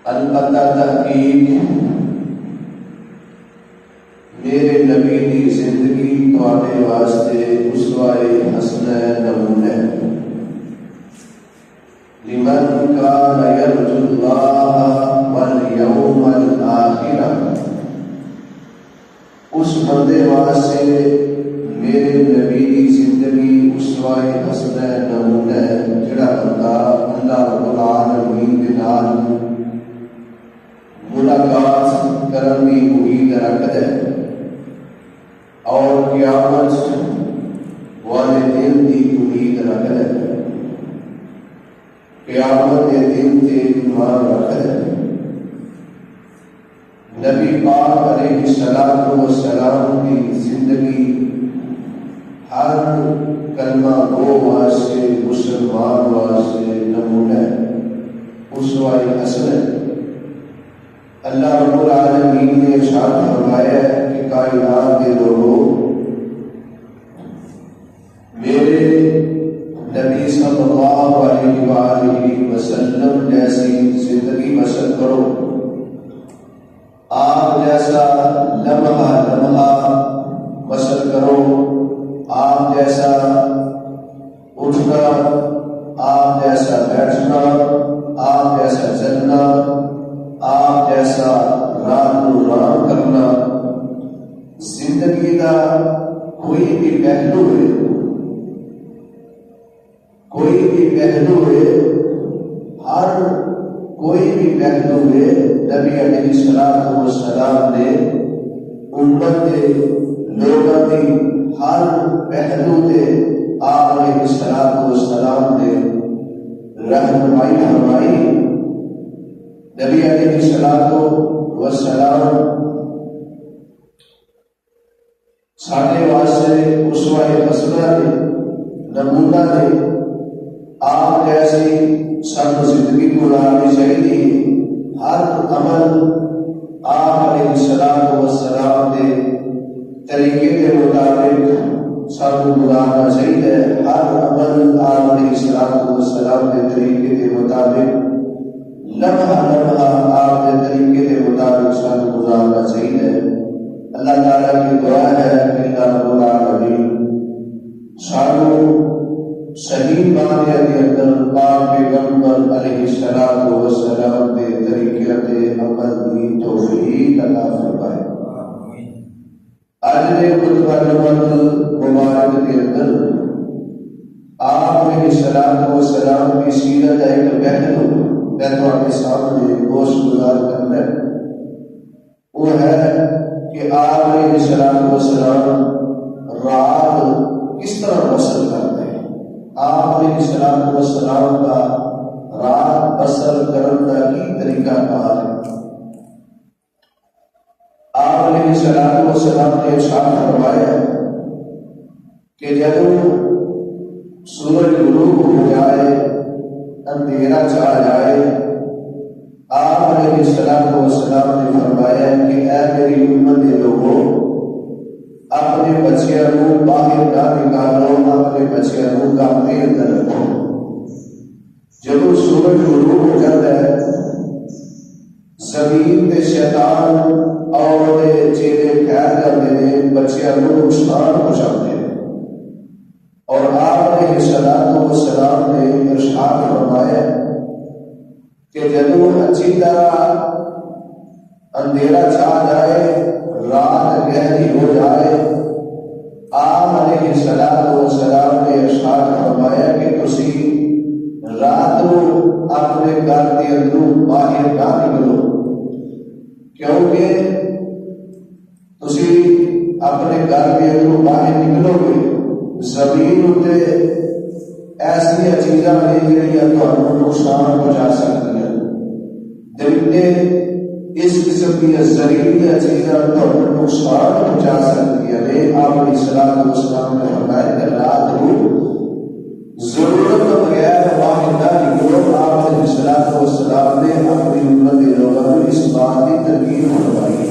البتہ تحقیق میرے نبی دی زندگی تواڈے واسطے اسوہ حسنہ نمونہ لمن کان یرجو اللہ والیوم الآخر، اس بندے واسطے میرے نبی دی زندگی اسوہ حسنہ نمونہ جڑا بندہ اللہ رب العالمین دے نال ملاقات کرن دی امید رکھدا ہے اور قیامت والے دن کی امید رکھتا ہے، قیامت کے دن سے ایمان رکھتا ہے۔ نبی پاک علیہ الصلوۃ والسلام کی زندگی ہر کلمہ گو واسطے مسلمان واسطے نمونہ اسوہ حسنہ۔ اللہ رب العالمین نے ارشاد فرمایا کہ کائنات کے لوگوں میرے نبی صلی اللہ علیہ وآلہ وسلم جیسی زندگی بسر کرو، آپ جیسا لمحہ لمحہ بسر کرو، آپ جیسا اٹھنا، آپ جیسا بیٹھنا، آپ جیسا چلنا، آپ جیسا رات و رام کرنا، زندگی کا کوئی بھی پہلو ہے، کوئی بھی پہلو ہے، ہر کوئی بھی پہلو ہے نبی علیہ الصلوۃ والسلام نے امت کے لوگوں کی ہر پہلو سے آپ علیہ الصلوۃ والسلام نے رہنمائی فرمائی۔ نبی علیہ الصلوۃ والسلام ساڈے واسطے اسوہ حسنہ نے، نمونہ نے، آپ جیسی سب زندگی گزارنی چاہیے، ہر عمل آپ علیہ الصلوۃ والسلام کے طریقے کے مطابق سب گزارنا چاہیے، ہر عمل آپ علیہ الصلوۃ والسلام کے طریقے کے مطابق لمحہ لمحہ آپ کے طریقے کے مطابق سب گزارنا چاہیے۔ اللہ تعالیٰ کی دعا ہے کہ اللہ رب العالمین سانو صحیح معنی کے اندر پاک پیغمبر علیہ الصلوۃ والسلام کے طریقے کے عمل کی توفیق عطا فرمائے۔ آج کے خطبہ مبارک کے اندر آپ علیہ الصلوۃ والسلام کی سیرت ایک پہلو میں تمہارے سامنے گوش گزار کرنا وہ ہے کہ آپ علیہ الصلوۃ والسلام رات کس طرح بسر کرتے ہیں، آپ علیہ الصلوۃ والسلام کا رات بسر کرنے کا طریقہ کار ہے۔ آپ علیہ الصلوۃ والسلام نے ارشاد فرمایا کہ جب سورج غروب ہو جائے، اندھیرا چھا جائے، آپ علیہ الصلوۃ والسلام نے فرمایا کہ اے میری امت کے لوگوں، اپنے بچیاں کو باہر نہ نکالو، اپنے بچیاں کو کمرے اندر رکھو۔ جب سورج غروب ہو جاتا ہے، زمین کے شیطان اور چیلے پھیل جاتے ہیں، بچیاں کو نقصان پہنچاتے ہیں، اور آپ علیہ الصلوۃ والسلام نے ارشاد فرمایا کہ جب اچھی طرح اندھیرا چھا جائے، رات گہری ہو جائے، آپ علیہ الصلوۃ والسلام نے ارشاد فرمایا کہ تسی رات کو اپنے گھر کے اندروں باہر نہ نکلو، کیونکہ تسی اپنے گھر کے اندروں باہر نکلو گے، زمین اتنے ایسا چیزاں نے جہاں تمہیں نقصان پہنچا سکتی ہیں، درندے اس قسم کی زہریلی چیزاں تمہیں نقصان پہنچا سکتی ہیں۔ آپ علیہ الصلوۃ والسلام نے فرمایا کہ رات کو ضرورت بغیر باہر نہ نکلو۔ آپ علیہ الصلوۃ والسلام نے اپنی امت کے لوگوں کو اس بات کی ترغیب فرمائی،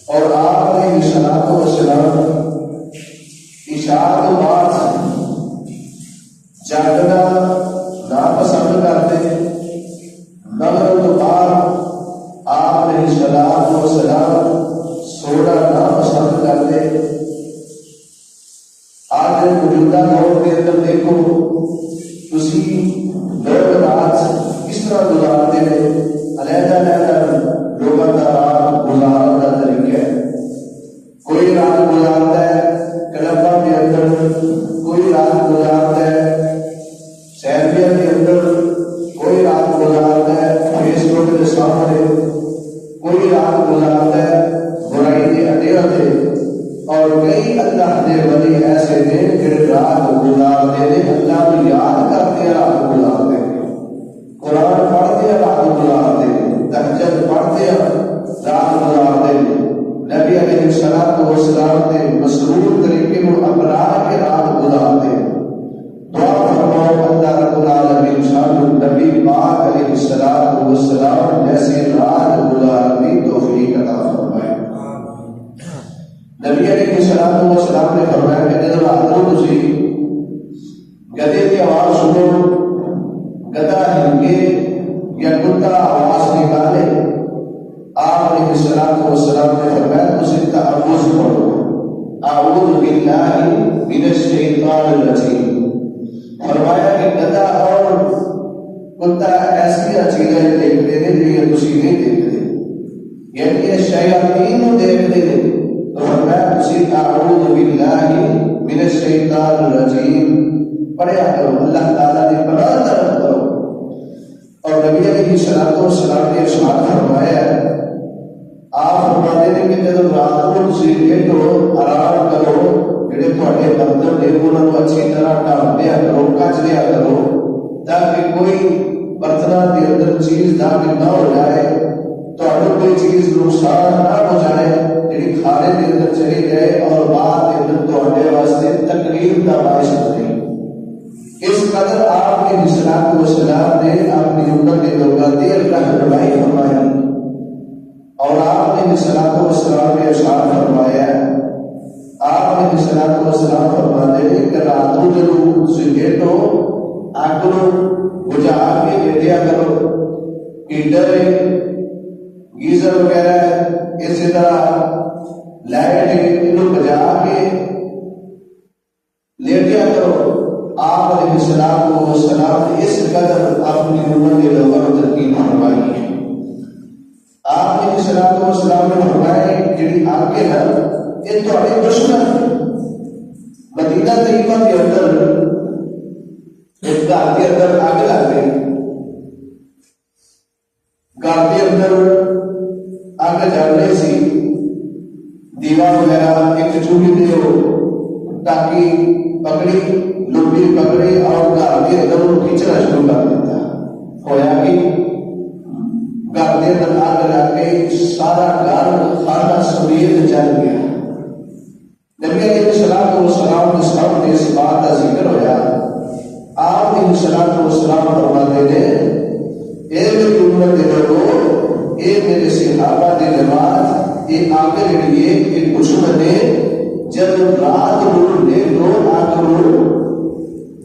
اور آپ علیہ الصلوۃ والسلام عشاء کے بعد جاگنا ناپسند کرتے، مغرب نبی پاک علیہ السلام جیسی رات گزارنے کی توفیق عطا فرمائے۔ نبی علیہ السلام نے فرمایا کہ جب رات کو تسی گدے کی آواز سنو، گدا ہنکے یا کتا آواز نکالے، آپ علیہ السلام نے فرمایا تسی تعوذ پڑھو، اعوذ باللہ من الشیطان الرجیم۔ فرمایا کہ گدا اور کتا ایسی چیزیں دیکھتے ہیں جو یہ تسی نہیں دیکھتے، یعنی یہ شیاطین دیکھتے ہیں، تو فرمایا تسی اعوذ باللہ من الشیطان الرجیم پڑھیا کرو، اللہ تعالیٰ نے پناہ طلب کرو۔ اور نبی علیہ السلام نے ارشاد فرمایا، آپ فرماتے ہیں کہ جب رات کو تسی لیٹو آرام کرو، جڑے تھوڑے برتن نے انہوں کو اچھی طرح ڈال دیا کرو، کچ لیا کرو، تاکہ کوئی برتنوں کے اندر چیز داخل نہ ہو جائے، تو کوئی چیز نقصان نہ ہو جائے جڑی کھانے کے اندر چلی جائے اور بعد کے اندر تھوڑے واسطے تکلیف کا باعث بنے۔ اس قدر آپ کے السلام نے اپنی امت کے لوگوں کی رہنمائی فرمائی، اور آپ نے السلام نے ارشاد فرمایا، آپ نے السلام فرماتے ہیں کہ رات کو جب تسی لیٹو آگ بجھا کے لیٹیا کرو، ہیٹر گیزر وغیرہ اسی طرح لائٹ انہوں بجا کے لیٹیا کرو۔ آپ علیہ السلام نے اس قدر اپنی امت کے لوگوں کو ترکیب فرمائی ہے۔ آپ علیہ السلام نے فرمایا جڑی آگ کے ہے یہ تھوڑے دشمن مدینہ طیبہ کے اندر ایک گھر کے اندر آگ لگ گئی، گھر کے اندر آگ جل رہی سی، دیوار وغیرہ ایک چولی دے تاکہ پکڑی لوٹی پکڑی اور گھر کے اندر کھینچنا شروع کر دیتا۔ ہویا کہ گھر کے اندر آگ لگ گئی، سارا گھر خانہ سمیت جل گیا۔ نبی علیہ السلام کے سامنے اس بات کا ذکر ہویا، آپ علیہ السلام فرماتے ہیں، اے میری امت کے لوگوں، اے میرے صحابہ کے جماعت، یہ آگ جڑی ہے یہ دشمن ہے، جب رات کو لیٹو آگ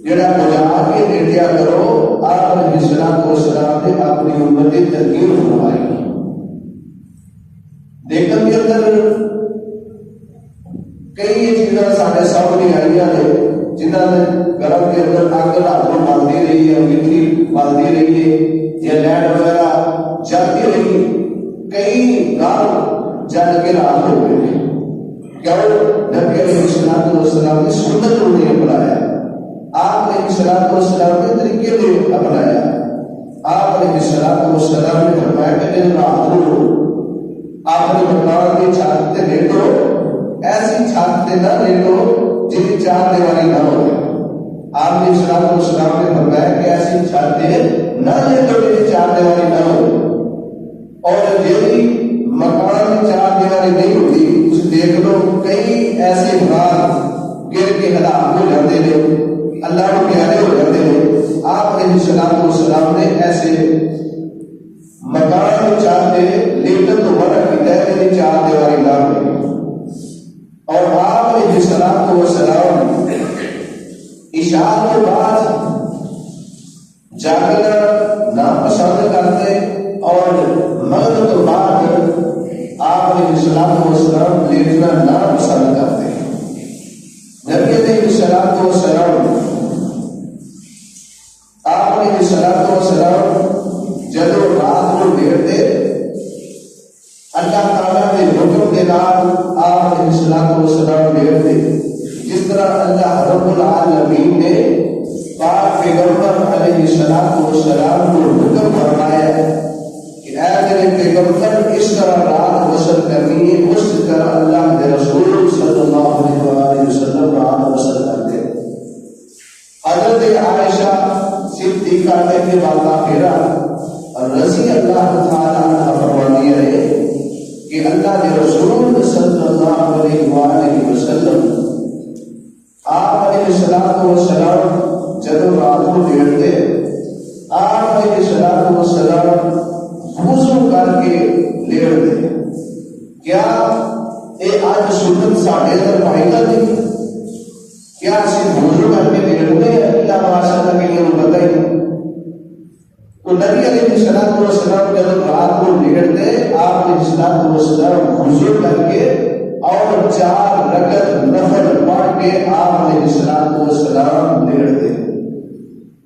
جڑا بجا کے لیٹیا کرو۔ آپ علیہ السلام نے اپنی امت کی ترغیب فرمائی۔ دیکھن کے اندر کئی چیزاں سارے سامنے آئی ہیں جنہوں نے گھر کے اندر آگ رات کو ملتی رہی ہے، مٹی ملتی رہی ہے یا لائٹ وغیرہ جلتی رہی، کئی گھر جل کے رات ہو گئے۔ کیوں؟ نبی علیہ السلام نے سنت کو نہیں اپنایا، آپ نے السلام کے طریقے کو اپنایا۔ آپ علیہ السلام نے فرمایا کہ جب رات کو آپ نے مکان کی چھت تے لیٹو، ایسی چھت تے نہ لیٹو جن چار دیواری نہ ہو۔ آپ نے السلام نے فرمایا کہ ایسی چھت تے نہ لیٹو جن چار دیواری نہ ہو، اور جی مکان کی چار دیواری نہیں ہوتی اس دیکھ لو کئی ایسے افراد گر کے ہلاک ہو جاتے ہیں، اللہ کو پیارے ہو جاتے ہیں۔ آپ علیہ السلام نے ایسے مکان کو چاہتے لیٹن تو منع کیا ہے کہ چار دیواری نہ ہوئی، اور آپ علیہ السلام عشاء کے بعد جاگنا ناپسند کرتے، اور مغرب کے بعد آپ علیہ السلام لیٹنا ناپسند کرتے۔ نبی علیہ السلام آپ علیہ السلام جب رات کو لیٹتے، اللہ تعالیٰ کے حکم کے نال آپ علیہ السلام لیٹتے، جس طرح اللہ رب العالمین نے پاک پیغمبر علیہ السلام کو حکم فرمایا کہ اے میرے پیغمبر اس طرح رات بسر کرنی ہے، اس طرح اللہ کے رسول صلی اللہ علیہ وسلم رات بسر کرتے۔ حضرت عائشہ صدیقہ کے واقعہ پھیرا رضی اللہ تعالیٰ عنہ فرمانی ہے کہ اللہ کے رسول صلی اللہ علیہ وسلم آپ علیہ السلام جب رات کو لیٹتے، آپ علیہ الصلوۃ والسلام وضو کر کے لیٹ دے. کیا یہ اج سنت ساڈے اندر پائی جاتی؟ کیا اسی وضو کر کے لیٹتے ہیں؟ اللہ ماشاءاللہ کئی لوگ پتہ ہی نہیں. تو نبی علیہ الصلوۃ والسلام جب رات کو لیٹتے آپ علیہ الصلوۃ والسلام وضو کر کے اور 4 رکعت نفل پڑھ کے آپ علیہ الصلوۃ والسلام لیٹتے.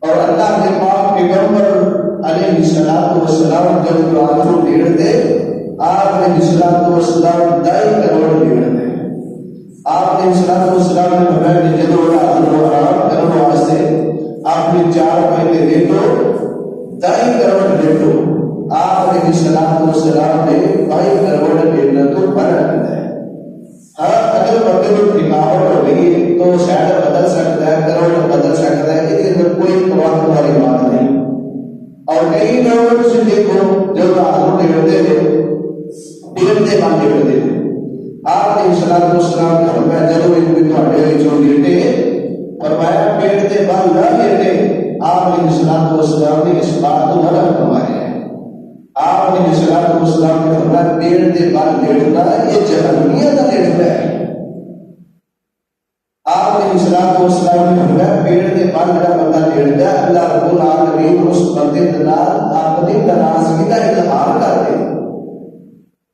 اور اللہ کے پاک پیغمبر علیہ الصلوۃ والسلام جب رات کو لیٹتے آپ علیہ الصلوۃ والسلام دائیں کروڑ لیٹتے. آپ علیہ الصلوۃ والسلام نے فرمایا کہ جب رات کو آرام کرنے واسطے اپنے 4 پہلے لیٹو دائیں کروڑ لیٹو. آپ علیہ الصلوۃ والسلام نے بائیں کروڑ لیٹنا تو منع کیا ہے. ہاں اگر بندے کو تھکاوٹ ہو گئی تو شاید بدل سکتا ہے، کروڑ بدل سکتا ہے، اس میں کوئی پرواہ والی بات نہیں. اور کئی لوگ سے دیکھو جو رات کو لیٹتے تھے لیٹتے بند لیٹتے تھے. آپ علیہ الصلوۃ والسلام نے فرمایا جب ایک بھی تھوڑے وچوں لیٹے فرمایا پیٹ دے بل نہ لیٹے. آپ علیہ الصلوۃ والسلام نے اس بات کو منع فرمایا ہے. آپ علیہ الصلوۃ والسلام نے فرمایا پیٹ دے بل لیٹنا یہ جہنمیت کا لیٹنا ہے. آپ علیہ الصلوۃ والسلام نے فرمایا پیٹ دے بل جڑا بندہ لیٹدا ہے اللہ رب العالمین اس بندے کے نال اپنی ناراضگی کا اظہار کر دے.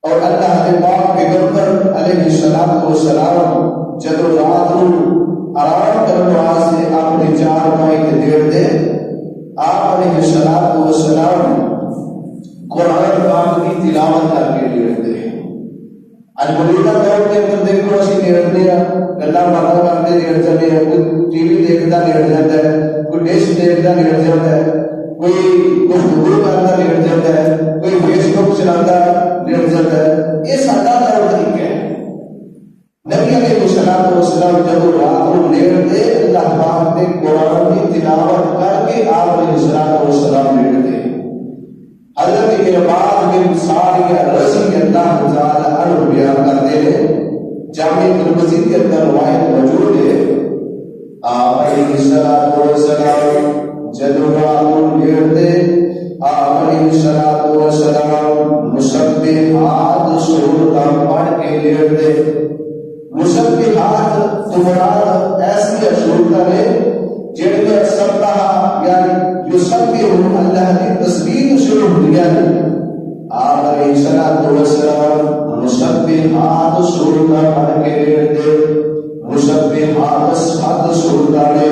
اور اللہ کے پاک پیغمبر علیہ الصلوۃ والسلام جب رات کو آرام کرنے واسطے اپنے 4 پائی تے لیٹ دے آپ علیہ الصلوۃ والسلام قرآن پاک کی تلاوت کر کے لیٹ دے. اج موجودہ دور کے اندر دیکھو اسی لیٹتے ہیں گلا باتیں کرتے لیٹ جاتے ہیں. کوئی ٹی وی دیکھتا لیٹ جاتا ہے، کوئی ڈش دیکھتا لیٹ جاتا ہے، کوئی گفتگو کرتا لیٹ جاتا ہے، کوئی فیس بک چلاتا لیٹ جاتا ہے. یہ سادہ طور طریقہ ہے. نبی علیہ الصلوۃ والسلام جب رات کو لیٹتے اللہ پاک نے قرآن کی تلاوت کر کے آپ علیہ الصلوۃ والسلام لیٹتے. حضرت ارباد بن ساریہ رضی اللہ تعالی عنہ بیان کرتے ہیں جامع ترمذی کے اندر روایت موجود ہے آپ علیہ الصلوۃ والسلام جب رات کو لیٹتے آپ علیہ الصلوۃ والسلام مسبحات سورۃ پڑھ کے لیٹتے. مسبحات تمہارا ایسی سورتیں ہیں جڑے سبحہ یعنی یسبح اللہ کی تسبیح شروع ہوئی ہے. آپ علیہ الصلوۃ والسلام مسبحات سورتیں پڑھ کے لیٹتے. مسبحات 7 سورتیں نے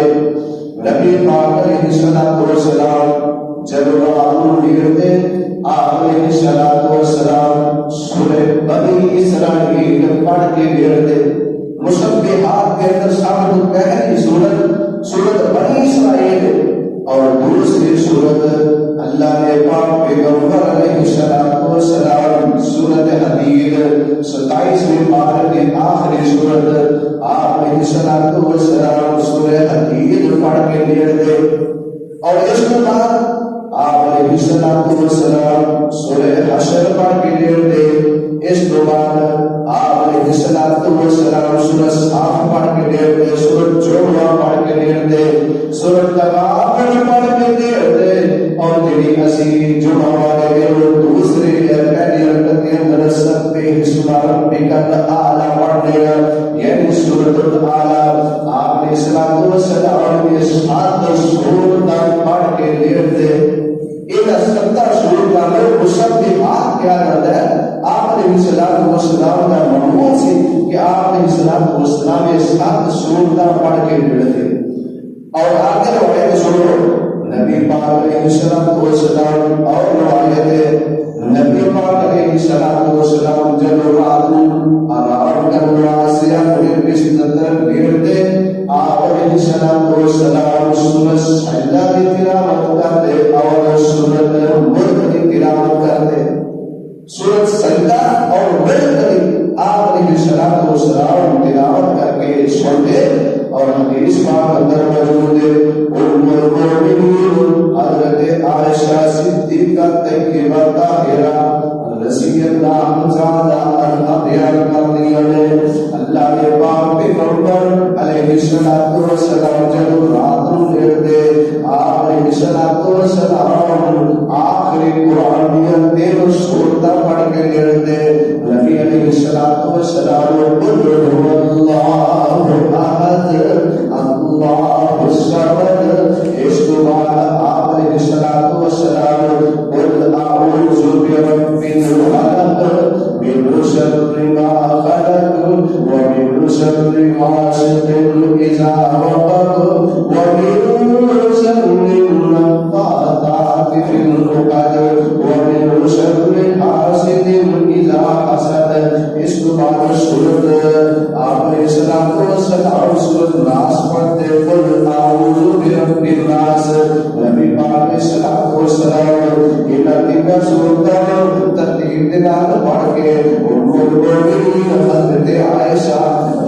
نبی پاک علیہ الصلوۃ والسلام جب رات کو لیٹتے آپ علیہ الصلوۃ والسلام سورہ بنی اسرائیل پڑھ کے لیٹتے. مسبحات کے اندر سب سے پہلی سورت بنی اسرائیل اور دوسری سورت اللہ نے پاک پیغمبر علیہ الصلوۃ والسلام سورت حدید 27ویں پارے کی آخری سورت آپ علیہ الصلوۃ والسلام سورہ حدید پڑھ کے لیٹتے. اور اس کے بعد آپ علیہ الصلوۃ والسلام سورہ حشر پڑھ کے لیٹتے. اس کے بعد آپ علیہ الصلوۃ والسلام سورہ صاف پڑھ کے لیٹتے، سورہ جمعہ پڑھ کے لیٹتے، سورہ تغابن پڑھ کے لیٹتے. اور جڑی اسی جمعہ والے دن دوسرے پہلی رکعت کے اندر سبح اسم ربک الاعلی پڑھنے یعنی سورۃ الاعلی آپ علیہ الصلوۃ والسلام نے 7 سورتیں پڑھ کے لیٹتے. ان 7 سورتوں میں مسبحات کیا جاتا ہے. آپ علیہ الصلوۃ والسلام کا معمول سی کہ آپ علیہ الصلوۃ والسلام نے 7 سورتیں پڑھ کے لیٹتے. اور آگے روایت سنو نبی پاک علیہ الصلوۃ والسلام اور روایت ہے نبی پاک علیہ الصلوۃ والسلام جب رات کو آرام کرنے واسطے اپنے بستر پر لیٹتے آپ علیہ الصلوۃ والسلام سورۃ سجدہ کی تلاوت کرتے اور سورۃ ملک کی تلاوت کرتے. سورۃ سجدہ اور ملک کی آپ علیہ الصلوۃ والسلام تلاوت کر کے سنتے. اور حدیث پاک اندر موجود ہے ام المؤمنین حضرت عائشہ صدیقہ طیبہ طاہرہ رضی اللہ تعالی عنہا بیان کرتی ہیں اللہ کے پاک پیغمبر علیہ الصلوۃ والسلام جب رات کو لیٹتے آپ علیہ الصلوۃ والسلام آخری قرآن دیا 13 سورتاں پڑھ کے گرتے نبی علیہ الصلوۃ والسلام قل هو اللہ احد اللہ الصمد اس کے بعد آپ علیہ الصلوۃ والسلام قل اعوذ برب الفلق من شر ما خلق ومن شر غاسق اذا وقب ومن شر النفاثات في العقد ومن شر حاسد اذا حسد اس کے بعد سورت آپ علیہ السلام سورت ناس پڑھتے قل اعوذ برب الناس نبی پاک علیہ الصلوۃ والسلام ان سورتوں ترتیب کے نال پڑھ کے حضرت عائشہ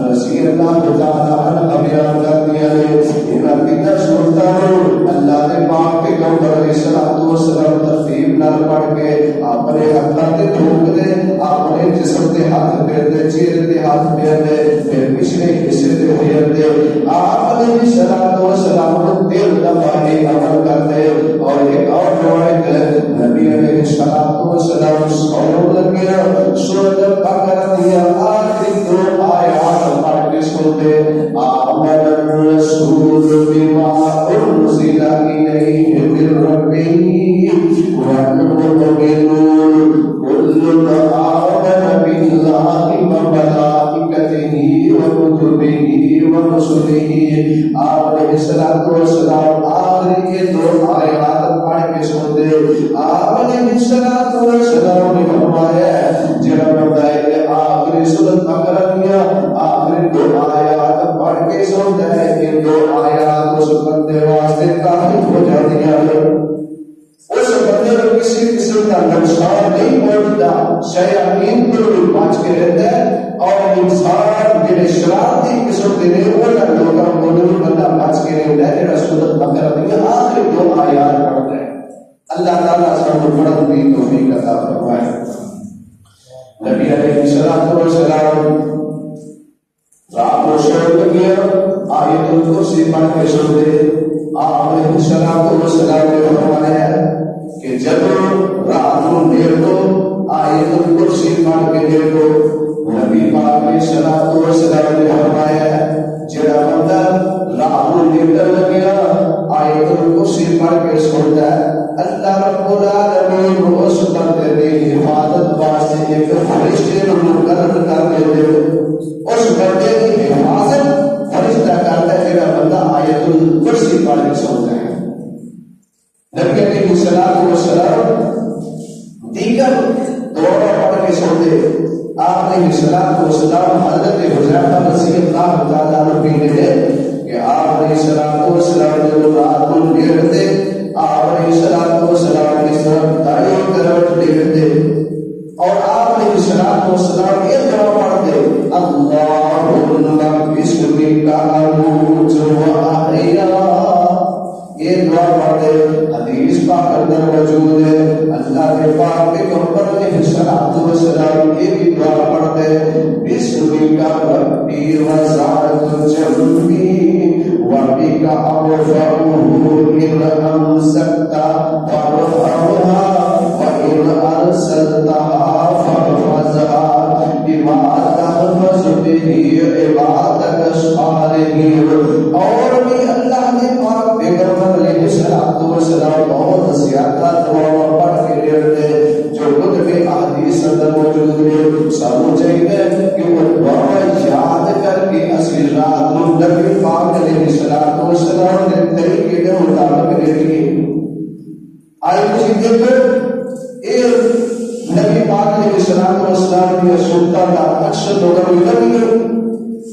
رضی اللہ تعالی عنہا بیان کرتی ہے ان سورتوں اللہ نے پاک کے پیغمبر علیہ الصلوۃ والسلام ترتیب نال پڑھ کے اپنے ہاتھاں تے ٹھوک دے اپنے جسم تے ہاتھ پھیر دے چہرے تے ہاتھ پھیر دے پھر پچھلے حصے تے پھیر دے آپ علیہ الصلوۃ والسلام دل دفعہ عمل کرتے اور ایک اور روایت ہے نبی علیہ الصلوۃ والسلام سورۃ لگیا سورۃ بقرہ کی آخری 2 آیات پڑھ کے سنتے آمن الرسول بما انزل الیہ من ربہ والمؤمنون كل آمن بالله وملائكته وكتبه ورسله آپ علیہ الصلوۃ والسلام آخری کے 2 آیات پڑھ کے سنتے آپ علیہ الصلوۃ والسلام نے فرمایا جب بتائے کہ آخری سورۃ بقرہ کی آخری 2 آیات پڑھ کے سنتا ہے کہ 2 آیات اس بندے واسطے کافی ہو جاتی ہیں اس بندے کو کسی قسم کا نقصان نہیں پہنچتا شیاطین کو بھی بچ کے رہتا ہے اور انسان جنہیں شرارتی قسم کے لیے وہ لوگوں کو بھی بندہ بچ کے رہتا ہے جنہیں سورۃ بقرہ کی آخری 2 آیات پڑھتا ہے اللہ تعالیٰ سب کو پڑھن کی توفیق عطا فرمائے نبی علیہ الصلوۃ والسلام رات کو شروع کیا آیت الکرسی پڑھ کے سنتے آپ علیہ الصلوۃ والسلام نے فرمایا کہ جب رات کو دیر کو آیت الکرسی پڑھ کے دیکھو نبی پاک علیہ الصلوۃ والسلام نے فرمایا جڑا بندہ رات کو دیر لگیا آیت الکرسی پڑھ کے سنتا ہے اللہ رب العالمین اس بندے کی حفاظت واسطے ایک فرشتے کو مقرر کر دیتے اس بندے کی حفاظت فرشتہ کرتا ہے جڑا بندہ آیت الکرسی پڑھ کے سنتا ہے نبی علیہ الصلوۃ والسلام دیگر دعا پڑھ کے سنتے آپ علیہ الصلوۃ والسلام حضرت حذیفہ رضی اللہ تعالی عنہ نے کہ آپ علیہ الصلوۃ والسلام نے رات کو لیٹتے آپ علیہ الصلوۃ والسلام کی طرف دائیں طرف دیکھتے اور آپ علیہ الصلوۃ والسلام یہ دعا پڑھتے اللہم بسمک اموت واحیا یہ دعا پڑھتے حدیث پاک اندر موجود ہے اللہ کے پاک پیغمبر علیہ الصلوۃ والسلام یہ بھی دعا پڑھتے بسمک ربی وسعت جنبی وبك أرفعه إن أمسكت فارفعها وإن أرسلتها فاحفظها بما تحفظ به عبادك الصالحين اور بھی اللہ نے پاک پیغمبر علیہ الصلوۃ والسلام بہت زیادہ دعا پڑھ کے لیتے جو کتب احادیث اندر موجود ہے سب چاہیے کہ وہ دعا یاد کر کے اصل رات نبی پاک علیہ الصلوۃ والسلام نے طریقے کے مطابق لیتی آئی کچھ دیکھو نبی پاک علیہ الصلوۃ والسلام کی سنتا کا اکثر لوگوں کو نبی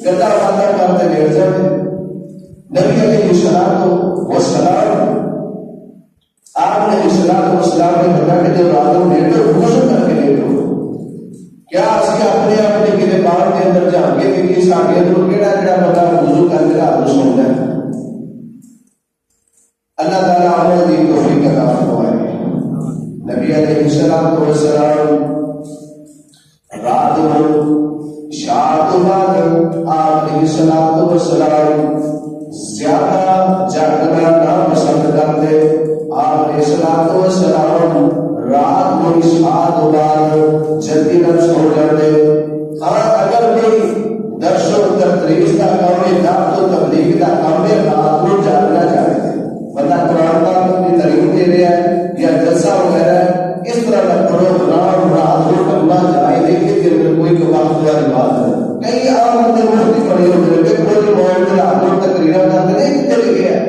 گدا باندھا کرتے بیٹھ جاتے نبی علیہ الصلوۃ والسلام آپ نے الصلوۃ والسلام نے بتایا کہ جب راتوں میں لیٹو غسل کر کے لیٹو کیا اسی اپنے اپنے کسی بار کے اندر جا کے کہ کس آگے تو کیڑا کیڑا بتا وضو کر کے رات کو سو جائے اللہ تعالیٰ علیہ دی توفیق عطا فرمائے نبی علیہ الصلوۃ والسلام رات کو شام کے بعد آپ علیہ الصلوۃ والسلام زیادہ جاگنا نہ پسند یا جلسہ وغیرہ ہے، اس طرح کا پروگرام رات کرنا جائز ہے کہ دل میں کوئی وقت والی بات ہے. کئی عام بندے مفتی پڑے ہوئے کہ کوئی موضوع رات تقریرا کرتے نہیں چلے گیا.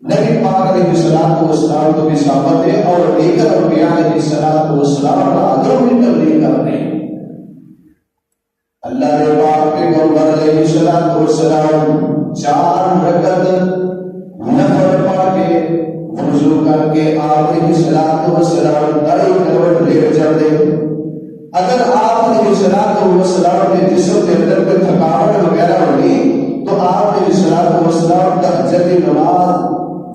نبی پاک علیہ الصلوۃ والسلام تو بھی ثابت ہے اور دیگر انبیاء علیہ الصلوۃ والسلام کا ادب بھی تبلیغ کرتے ہیں. اللہ نے پاک پیغمبر علیہ الصلوۃ والسلام 4 رکعت نفل پڑھ کے وضو کر کے آپ علیہ الصلوۃ والسلام دائیں کروٹ لیٹ جاتے. اگر آپ علیہ الصلوۃ والسلام کے جسم کے اندر کوئی تھکاوٹ وغیرہ ہوگی تو آپ علیہ الصلوۃ والسلام تہجد کی نماز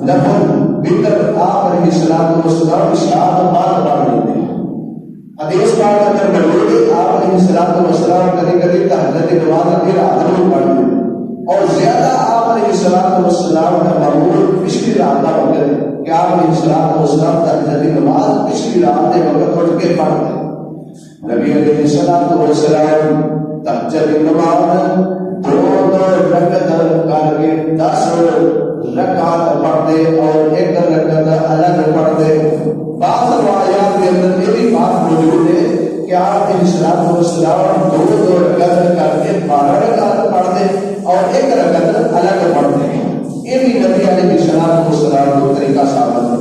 نفل وتر آپ علیہ الصلوۃ والسلام عشاء کے بعد پڑھ لیتے ہیں. حدیث پاک کے اندر موجود ہے آپ علیہ الصلوۃ والسلام کبھی کبھی تہجد کی نماز اپنی رات میں پڑھ لیتے ہیں اور زیادہ آپ علیہ الصلوۃ والسلام کا معمول پچھلی رات کا ہوتا ہے کہ آپ علیہ الصلوۃ والسلام تہجد کی نماز پچھلی رات کے وقت اٹھ کے پڑھتے ہیں. نبی علیہ الصلوۃ والسلام تہجد کی نماز 2 رکعت کر کے 10 رکعت پڑھتے اور 1 رکعت الگ پڑھتے. بعض روایات کے اندر یہ بھی بات موجود ہے کہ آپ علیہ الصلوۃ والسلام 2 رکعت کر کے 12 رکعت پڑھتے اور 1 رکعت الگ پڑھتے ہیں. یہ بھی نبی علیہ الصلوۃ والسلام کا طریقہ ثابت ہے.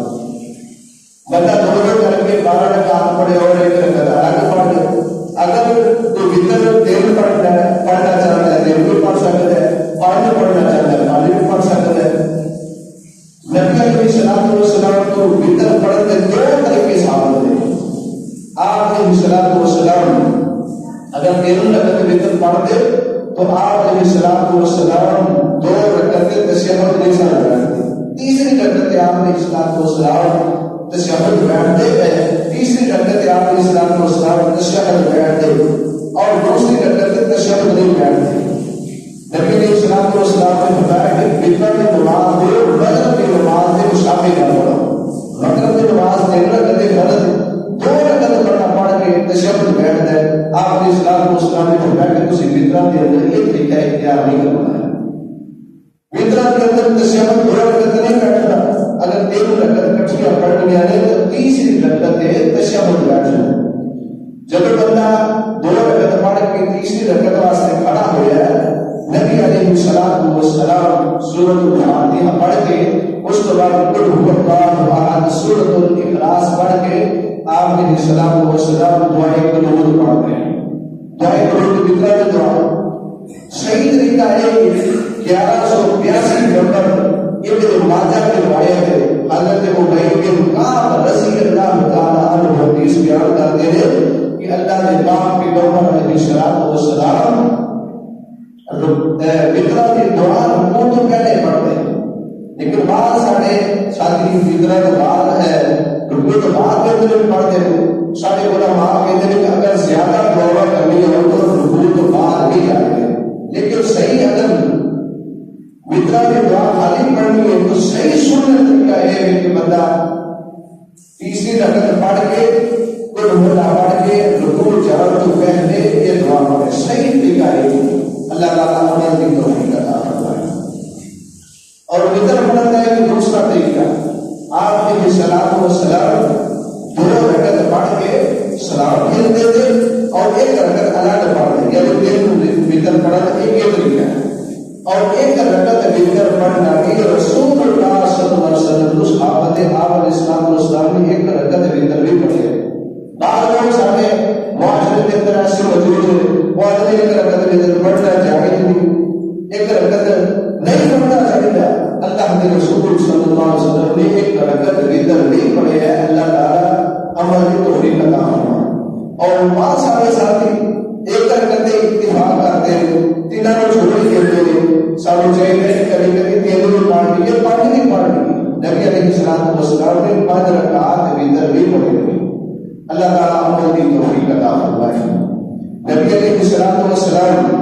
بندہ 2 کر کے 12 رکعت پڑھے اور 1 رکعت الگ پڑھ لے. اگر تو وتر 3 پڑھنا چاہتا ہے 3 بھی پڑھ سکتا ہے, 5 پڑھنا چاہتا ہے 5 بھی پڑھ سکتا ہے. نبی علیہ الصلوۃ والسلام تو وتر پڑھنے 2 طریقے ثابت ہیں. آپ علیہ الصلوۃ والسلام اگر 3 رکعت وتر پڑھتے تو آپ علیہ الصلوۃ والسلام 2 رکعت تشہد نہیں پڑھتے. تیسری رکعت آپ علیہ الصلوۃ والسلام تشہد بیٹھتے ہیں. تیسری رکعت آپ علیہ الصلوۃ والسلام تشہد بیٹھتے اور دوسری رکعت تشہد نہیں بیٹھتے. نبی علیہ الصلوۃ والسلام نے بتایا کہ وتر کی نماز میں مغرب کی نماز میں مشابہ نہ پڑھو. مغرب کی نماز 3 رکعتیں فرض 2 رکعت پڑھ کے تشہد بیٹھ جائے. آپ علیہ الصلوۃ والسلام نے فرمایا کہ تسی وتر کے اندر یہ طریقہ اختیار نہیں کرنا ہے. وتر کے اندر تشہد 2 رکعت نہیں بیٹھنا. اگر 3 رکعت کٹھیاں پڑھنی ہے تو تیسری رکعت تشہد بیٹھنا. جب بندہ 2 رکعت پڑھ کے تیسری رکعت واسطے کھڑا ہوا ہے, نبی علیہ الصلوۃ والسلام سورۃ الفاتحہ پڑھ کے اس کے بعد قل هو اللہ احد سورۃ الاخلاص پڑھ کے آپ علیہ الصلوۃ والسلام دعائے قنوت پڑھتے ہیں. دعائے قنوت وتر کی دعا صحیح طریقہ ہے. 1182 نمبر ابن ماجہ کی روایت ہے. حضرت ابی بن کعب رضی اللہ تعالی عنہ حدیث بیان کرتے ہیں کہ اللہ نے پاک پیغمبر علیہ الصلوۃ والسلام وتر کی دعا رکوع تو پہلے پڑھتے ہیں, لیکن بعض سارے ساتھی وتر کے بعد ہے رکوع تو بعد میں پڑھتے ہیں. سارے علماء کہتے ہیں کہ اگر زیادہ دعا کرنی ہو تو رکوع تو بعد بھی جائے, لیکن صحیح اگر وتر کی دعا خالی پڑھنی ہے تو صحیح سنت طریقہ ہے کہ بندہ تیسری رکعت پڑھ کے قل هو اللہ پڑھ کے رکوع جانے تو پہلے یہ دعا پڑھے. صحیح طریقہ ہے. اللہ تعالیٰ عمل کی توفیق عطا فرمائے. اور وتر پڑھنا ہے کہ دوسرا طریقہ آپ علیہ الصلوۃ والسلام 2 رکعت پڑھ کے سلام پھیر دیتے اور 1 رکعت الگ پڑھتے. یعنی وتر پڑھنا ایک طریقہ ہے اور 1 رکعت وتر پڑھنا بھی رسول اللہ صلی اللہ علیہ وسلم اس صحابت آپ علیہ السلام والسلام نے 1 رکعت وتر بھی پڑھی ہے. بعض لوگ سارے معاشرے کے اندر ایسے موجود ہیں وہ آدمی 1 رکعت وتر پڑھنا چاہیے نہیں, 1 رکعت نہیں پڑھنا چاہیے. اللہ کے رسول صلی اللہ علیہ وسلم نے 1 رکعت وتر نہیں پڑھے ہے. اللہ تعالیٰ عمل کی توفیق عطا فرمائے. اور بہت سارے ساتھی 1 رکعت اتفاق کرتے ہیں, 3 کو چھوڑ دیتے ہیں. سارے چاہیے کبھی کبھی 3 بھی پڑھ لی 5 نہیں پڑھ لی. نبی علیہ الصلوۃ والسلام نے 5 رکعات وتر بھی پڑھے ہوئے. اللہ تعالیٰ عمل کی توفیق عطا فرمائے. نبی علیہ الصلوۃ والسلام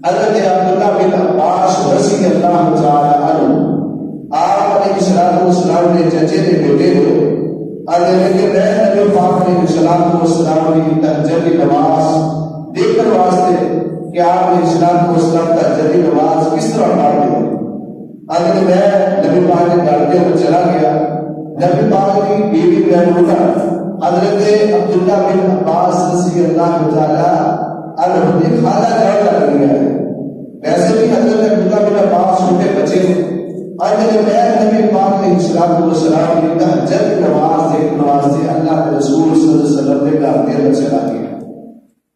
حضرت عبداللہ بن عباس رضی اللہ تعالی عنہ آپ علیہ الصلوۃ والسلام نے چچے کے بیٹے ہوئے حضرت کہ میں نبی پاک علیہ الصلوۃ والسلام کی تہجد کی نماز دیکھنے واسطے کہ آپ علیہ الصلوۃ والسلام تہجد کی نماز کس طرح پڑھتے ہیں. حضرت میں نبی پاک کے گھر کے اندر چلا گیا نبی پاک کی بیوی میمونہ حضرت عبداللہ بن عباس رضی اللہ تعالی عنہ کی خالہ جان لگی ہے. ویسے بھی حضرت عبداللہ بن عباس چھوٹے بچے تھے. آج جب میں نبی پاک علیہ السلام کی تہجد کی نماز سے اللہ کے رسول صلی اللہ علیہ وسلم نے گھر کے اندر چلا گیا.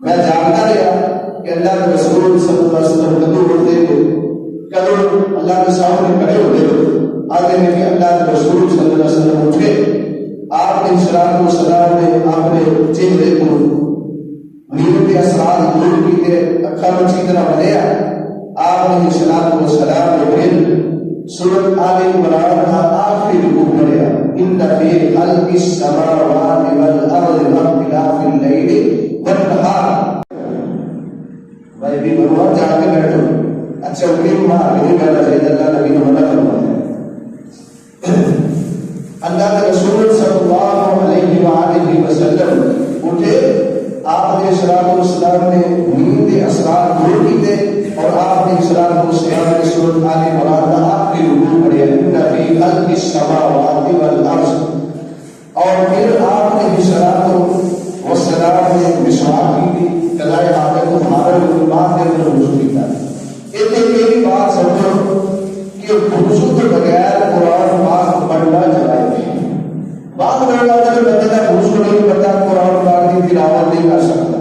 میں جانتا رہا کہ اللہ کے رسول صلی اللہ علیہ وسلم کدو اٹھتے تھے, کدو اللہ کے سامنے کھڑے ہوتے تھے. آگے میں کہ اللہ کے رسول صلی اللہ علیہ وسلم اٹھے, آپ نے السلام نے اپنے چہرے کو نیند کے اثرات دور کیتے, اکھا اچھی طرح بنایا. آپ نے السلام نے پھر سورۃ آل عمران کا آخری رکوع پڑھا, ان فی خلق السماوات والارض واختلاف اللیل والنہار. بھائی بھی بھگوان جا کے بیٹھو, اچھا اٹھے وہاں نہیں بیٹھا چاہیے, اللہ نبی نے منع فرمایا. اللہ کے رسول صلی اللہ علیہ وآلہ وسلم اٹھے, آپ نے السلام نے نیند کے اثرات دور کیتے اور آپ نے السلام نے سورۃ آل عمران کا آخری رکوع پڑھا, ان فی خلق السماوات والارض. اور پھر آپ نے السلام نے مسواک کی تھی, کلائے ہاتھ کو مارا بعد کے اندر وضو کیتا. اتنے میری بات سمجھو کہ وضو کے بغیر قرآن پاک پڑھنا جائز ہے. بعض لوگ اگر بندے کا وضو نہیں پڑھتا, قرآن پاک کی تلاوت نہیں کر سکتا,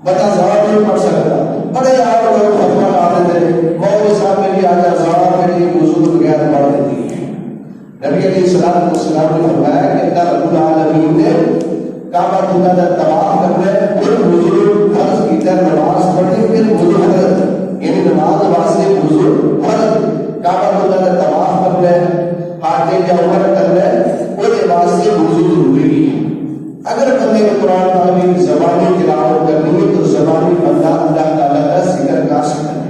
بندہ زبان نہیں پڑھ سکتا. بڑے آپ لوگ فتویٰ ڈال دیتے ہیں, مولوی صاحب نے بھی آج زبان کے لیے وضو کے بغیر پڑھ دیتی ہے. نبی علیہ السلام نے فرمایا کہ اللہ رب العالمین نے کعبہ اللہ کا طواف کرنا ہے, پھر وضو فرض کیتا ہے, نماز پڑھنی, پھر وضو فرض, یعنی نماز واسطے وضو فرض, کعبہ اللہ کا طواف کرنا ہے, حاجے کا عمرہ کرنا ہے, اس واسطے وضو ضروری ہے. اگر بندے کو قرآن پاک کی زبانی تلاوت کرنی ہے تو زبانی بندہ اللہ تعالیٰ کا ذکر کر سکتا ہے.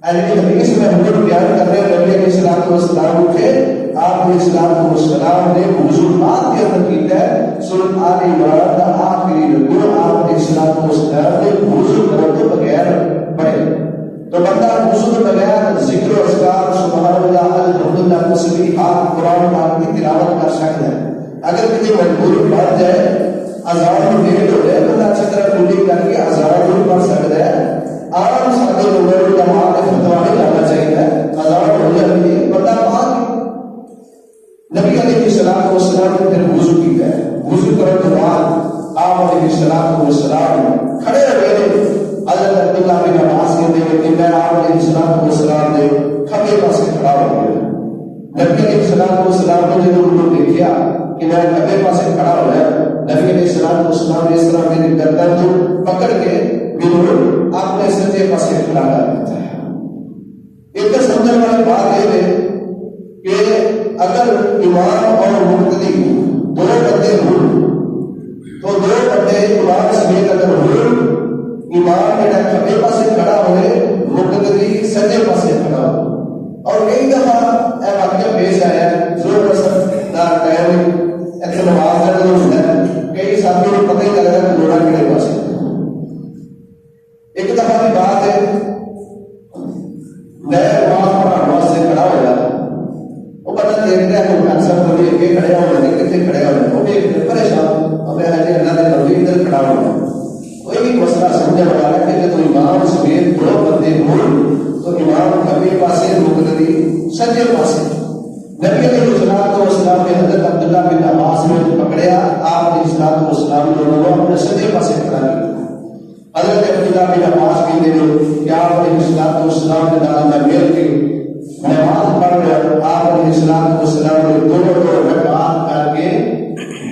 اہل حدیث میں ہم لوگ بیان کر رہے ہیں, نبی علیہ السلام اٹھے, آپ نے السلام نے وضو بعد کے اندر کیتا ہے, سورۃ آل عمران کا آخری رکوع آپ نے السلام نے وضو کرتے بغیر پڑھے. تو بندہ وضو کے بغیر ذکر و اذکار سبحان اللہ الحمدللہ تسبیحات قرآن پاک کی تلاوت کر سکتا ہے. اگر کسی مجبوری بڑھ جائے, اذان میں دیر ہو جائے, بندہ اچھی طرح ڈیوٹی کر کے اذان بھی پڑھ سکتا ہے. عام سادے لوگوں کو جماعت میں فتویٰ نہیں لانا چاہیے, اذان ہو جاتی ہے, بندہ پاک. نبی علیہ السلام نے پھر وضو کیتا ہے. وضو کرنے کے بعد آپ علیہ السلام کھڑے رہے. حضرت عبداللہ بن عباس کہتے ہیں کہ میں آپ علیہ السلام نے کھبے پاسے کھڑا ہو گیا. نبی علیہ السلام نے جب ان کو دیکھا کہ میں کھبے پاسے کھڑا ہو گیا, نبی علیہ السلام نے اس طرح میری گردن کو پکڑ کے بالکل اپنے سجے پاسے کھڑا کر دیتا ہے. ایک سمجھنے والی بات یہ ہے کہ اگر امام اور مقتدی دو بندے ہوں تو دو بندے امام سمیت اگر ہوں, امام میرا کھبے پاسے کھڑا ہوئے, مقتدی سجے پاسے کھڑا ہو. اور کئی دفعہ اے واقعہ پیش آیا ہے, زور رسد نہ ٹائم ایسے نماز کا جو ہوتا ہے, کئی ساتھیوں کو پتہ ہی لگ رہا ہے کہ گھوڑا کھڑے پاسے. ایک دفعہ کی بات ہے, نیا نماز پڑھانے واسطے کھڑا ہوا, وہ بندہ دیکھ رہا ہے کہ اکثر تو یہ کہ کھڑے ہوئے ہیں, کتنے کھڑے ہوئے ہیں, وہ بھی پریشان, اب اللہ نے نبی ادھر کھڑا ہوا. کوئی مسئلہ سمجھنے والا ہے کہ تو امام سمیت دو بندے ہوں تو امام کھبے پاسے, مقتدی سجے پاسے. نبی علیہ السلام نے حضرت عبداللہ بن عباس نے پکڑیا, آپ نے السلام دونوں کو اپنے سجے پاسے کھڑا کیا. حضرت عبداللہ بن عباس کہتے ہیں کہ آپ علیہ السلام نے دانا میل کے نماز پڑھ رہے, آپ علیہ السلام نے دونوں رکعات کر کے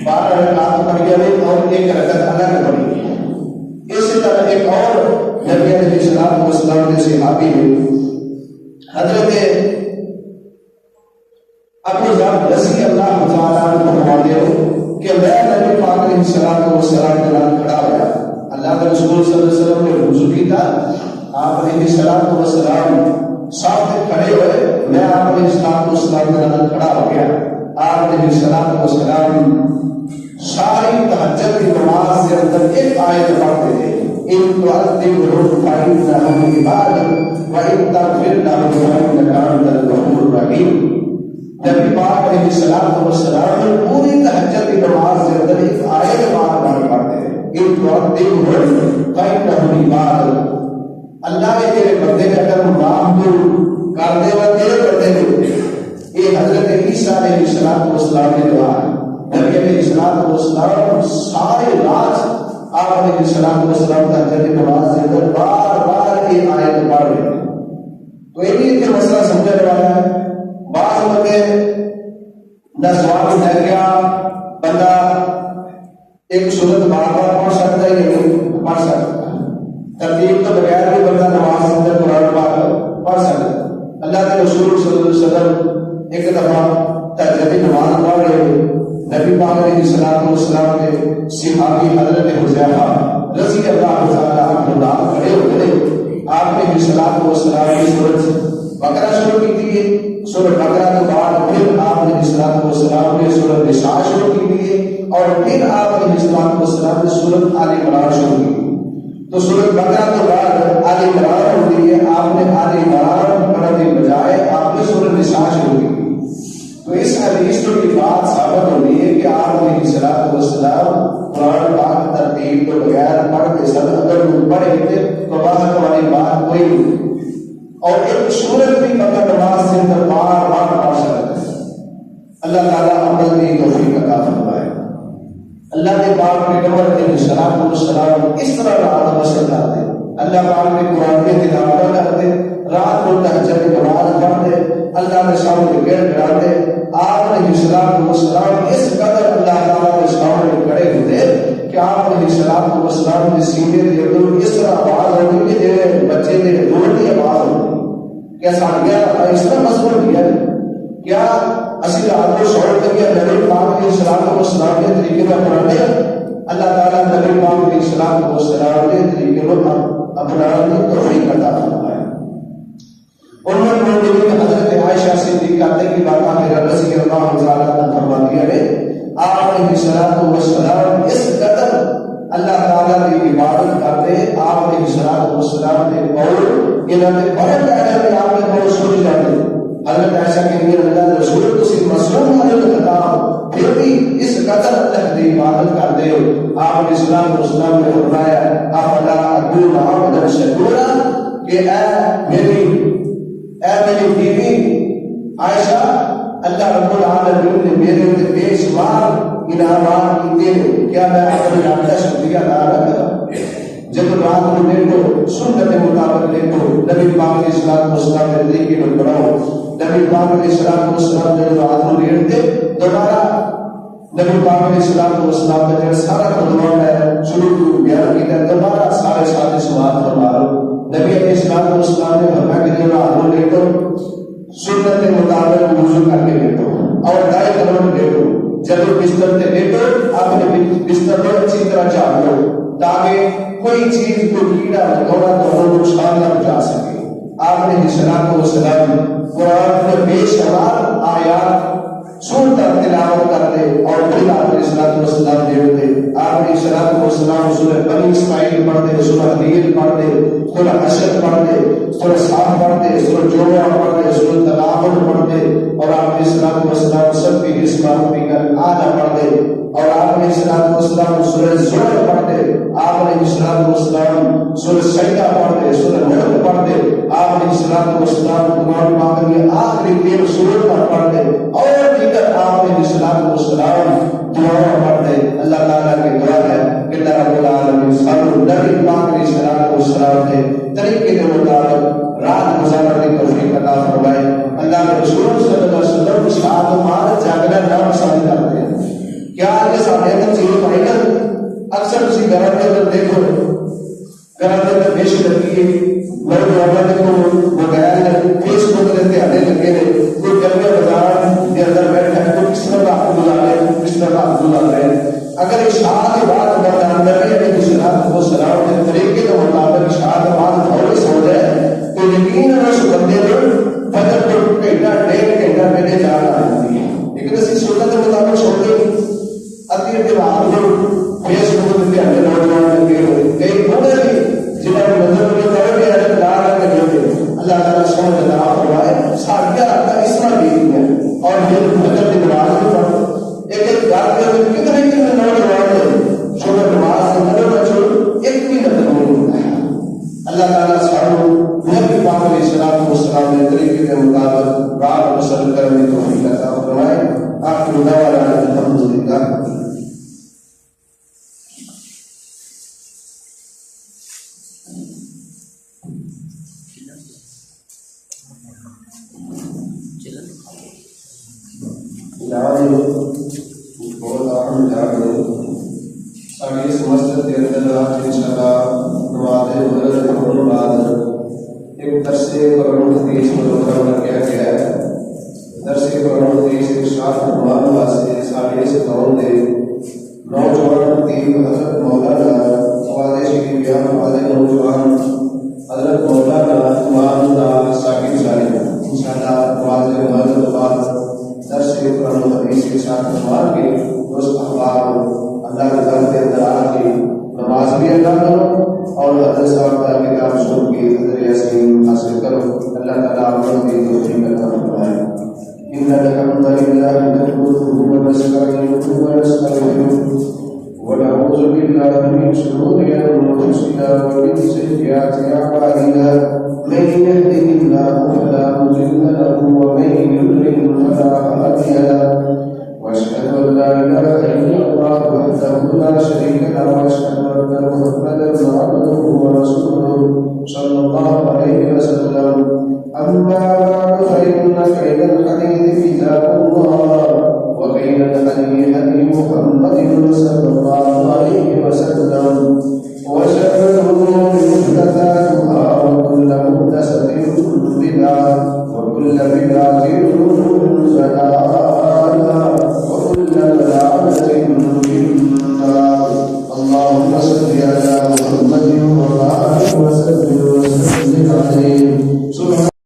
12 رکعات پڑھی اور ایک رکعت الگ پڑھی. اسی طرح ایک اور نبی علیہ السلام نے صحابی ہیں حضرت ابو ذر رضی اللہ تعالیٰ عنہ فرماتے ہیں کہ میں نبی پاک علیہ السلام کے نام کھڑا ہوا, اللہ کے رسول صلی اللہ علیہ وسلم نے وضو کیا, آپ علیہ السلام ساتھ کھڑے ہوئے, میں آپ علیہ السلام کے نام کھڑا ہو گیا. آپ علیہ السلام ساری تہجد کی نماز کے اندر ایک آیت پڑھتے تھے, ان تعذبهم فإنهم عبادك وإن تغفر لهم فإنك أنت الغفور الرحيم. نبی پاک علیہ السلام نے پوری تہجد کی نماز کے اندر ایک آیت بار پڑھتے ہیں، ایک وقت دن ہو فإنه عباد، اللہ نے تیرے بندے کا اگر معاف کر دے گا تیرے بندے کو۔ یہ حضرت عیسیٰ علیہ السلام کی دعا ہے۔ نبی علیہ السلام سارے رات آپ علیہ السلام تہجد کی نماز کے اندر بار بار یہ آیت پڑھ رہے ہیں۔ تو یہ بھی ایک مسئلہ سمجھنے والا ہے۔ بعض بندے نہ سوال ہے کیا بندہ ایک سورت بار بار پڑھ سکتا ہے یا نہیں پڑھ سکتا، ترتیب تو بغیر بھی بندہ نماز کے اندر قرآن پاک پڑھ سکتا ہے۔ اللہ کے رسول صلی اللہ علیہ وسلم ایک دفعہ تہجد کی نماز پڑھ رہے، نبی پاک علیہ السلام کے صحابی حضرت حذیفہ رضی اللہ تعالی عنہ کھڑے ہو گئے۔ آپ نے السلام کی سورت بقرہ شروع کی تھی، سورۃ بقرہ کے بعد پھر آپ نے السلام نے سورۃ نساء شروع کی تھی، اور پھر آپ نے السلام نے سورۃ آل عمران شروع کی۔ تو سورۃ بقرہ کے بعد آل عمران ہوتی ہے، آپ نے آل عمران پڑھنے کے بجائے آپ نے سورۃ نساء شروع کی۔ تو اس حدیث کی بات ثابت ہوتی ہے کہ آپ نے السلام قرآن پاک ترتیب تو بغیر پڑھتے سب اگر وہ پڑھے تھے تو وہاں ہماری بات کوئی نہیں، اور ایک سورت بھی بغیر نماز سے اندر بار بار پڑھ سکتے ہیں۔ اللہ تعالیٰ عمل کی توفیق عطا فرمائے۔ اللہ کے پاک پیغمبر علیہ السلام اس طرح رات بسر کرتے، اللہ پاک نے قرآن کی تلاوت کرتے، رات کو تہجد کی نماز پڑھتے، اللہ کے سامنے گڑ گڑاتے۔ آپ نے السلام اس قدر اللہ تعالیٰ کے سامنے کھڑے ہوتے کہ آپ نے السلام کے سینے کے اندر اس طرح آواز ہوتی کہ جیسے بچے کے دور کی آواز ہوتی۔ کیا ساڑھیا اس طرح مضمون کیا ہے؟ کیا اسی رات کو شعور کیا نبی پاک علیہ السلام کے طریقے میں اپنانے؟ اللہ تعالیٰ نبی پاک علیہ السلام کے طریقے میں اپنانے کی توفیق عطا فرمائے۔ عمر مومنین حضرت عائشہ صدیقہ کی بات میرا رضی اللہ تعالیٰ عنہ فرماتی ہے، آپ علیہ السلام اس قدر اللہ تعالیٰ کی عبادت کرتے، آپ علیہ السلام نے قول انہوں نے بڑے پہلے میں آپ نے قول سن جاتے۔ حضرت عائشہ کے لیے اللہ رسول تو صرف مصروف حضرت پھر بھی اس قدر اللہ کی عبادت کرتے۔ آپ علیہ السلام نے فرمایا افلا اکون عبدا شکورا، کہ اے میری بیوی عائشہ، اللہ رب العالمین نے میرے اوپر بے شمار انعامات کیے، کیا میں اپنے آپ کا شکریہ ادا نہ کروں؟ جب رات کو دیکھو سنت مطابق دیکھو، نبی پاک علیہ السلام نے طریقے میں پڑھاؤ، نبی پاک علیہ السلام جب رات کو لیٹتے دوبارہ نبی پاک علیہ السلام کا جو سارا خطبہ ہے شروع بیان کیا، دوبارہ سارے ساتھ سماعت فرما لو۔ نبی علیہ السلام نے فرمایا کہ جب رات کو لیٹو سنت مطابق وضو کر کے لیٹو اور دائیں طرف لیٹو، جب بستر پہ لیٹو اپنے بستر کو اچھی طرح چاٹ لو تاکہ کوئی چیز کو کیڑا لگوڑا تو نقصان نہ پہنچا سکے۔ آپ نے السلام قرآن میں بے شمار آیات سنتا تلاوت کرتے اور پھر آپ علیہ السلام دیوتے۔ آپ علیہ السلام سورہ بنی اسماعیل پڑھتے، سورہ حدید پڑھتے، سورہ حشر پڑھتے، سورہ صاف پڑھتے، سورہ جمعہ پڑھتے، سورہ تغابن پڑھتے، اور آپ علیہ السلام سب کی اسمات بھی کر آدھا پڑھتے، اور آپ علیہ السلام سورہ زمر پڑھتے، آپ علیہ السلام سورہ سجدہ پڑھتے، سورہ ملک پڑھتے، آپ علیہ السلام قرآن پاک کی آخری 13 سورت پڑھتے، اور دیگر آپ علیہ السلام دعا پڑھتے۔ اللہ تعالیٰ کی دعا ہے کہ اللہ رب العالمین سب نبی پاک علیہ السلام کے طریقے کے مطابق رات گزارنے کی توفیق عطا فرمائے۔ اللہ کے رسول صلی اللہ علیہ وسلم کی شاد و مال جاگنا نہ پسند کرتے ہیں۔ کیا یہ سارے تو چیز بھائی نا اکثر اسی گھر کے اندر دیکھو، گھر کے اندر بیش لگی ہے، نوجوان دیکھو موبائل فیس بک کے آنے لگے ہیں، کوئی گرمے بازار کے اندر بیٹھا ہے، کوئی کس طرح کا حق گزارے کس طرح کا حق گزارے۔ اگر اشاعت کے بعد نبی علیہ السلام کے طریقے کے مطابق اشاعت کے بعد فوری سو جائے تو یقیناً اس بندے کو فجر کو گھنٹہ 1.5 گھنٹہ پہلے جاگ آ جاتی ہے، لیکن اسی سنت کے مطابق چھوڑتے ادھر کے بعد فیس بک کے اندر نوجوان لگے ہوئے کئی بوڑھے بھی جنہوں نے نظر میں کرے بھی اگر دار لگے ہوئے۔ اللہ تعالیٰ سمجھ عطا فرمائے۔ ساڑھیاں رات کا اس طرح بھی ہے اور علاقے میں کتنے کتنے نوجوان ہیں جو نماز نظر نہ چھوڑ ایک بھی نظر نہیں ہوتا ہے. اللہ تعالیٰ ساروں نبی پاک علیہ السلام نے طریقے کے مطابق رات بسر کرنے کی توفیق عطا فرمائے. آخر دعوانا الحمدللہ. بہت اہم جانے ساری اس مسجد کے اندر آج انشاءاللہ نماز مغرب کے ہونے بعد ایک درس قرآن حدیث مقرر کیا گیا ہے. درس قرآن حدیث ارشاد فرمان واسطے سارے اس دور کے نوجوان خطیب حضرت مولانا خواجہ شریف بیان والے نوجوان حضرت مولانا امام اللہ ثاقب صاحب انشاءاللہ نماز مغرب کے بعد درس قرآن حدیث کے ساتھ نماز کے درست اخبار اللہ کے گھر کے اندر آ کے نماز بھی ادا کرو اور حضرت صاحب کا کتاب سن کے حضرت یاسین حاصل کرو. اللہ تعالیٰ آپ کی توفیق عطا فرمائے. ان الحمد للہ نحمده ونستعینه ونستغفره ونعوذ باللہ من شرور انفسنا ومن سیئات اعمالنا من يهده الله فلا مضل له ومن يضلل فلا هادي له واشهد ان لا اله الا الله وحده لا شريك له واشهد ان محمدا عبده ورسوله صلى الله عليه وسلم. اما بعد فان خير الحديث كتاب الله وخير الهدي هدي محمد صلى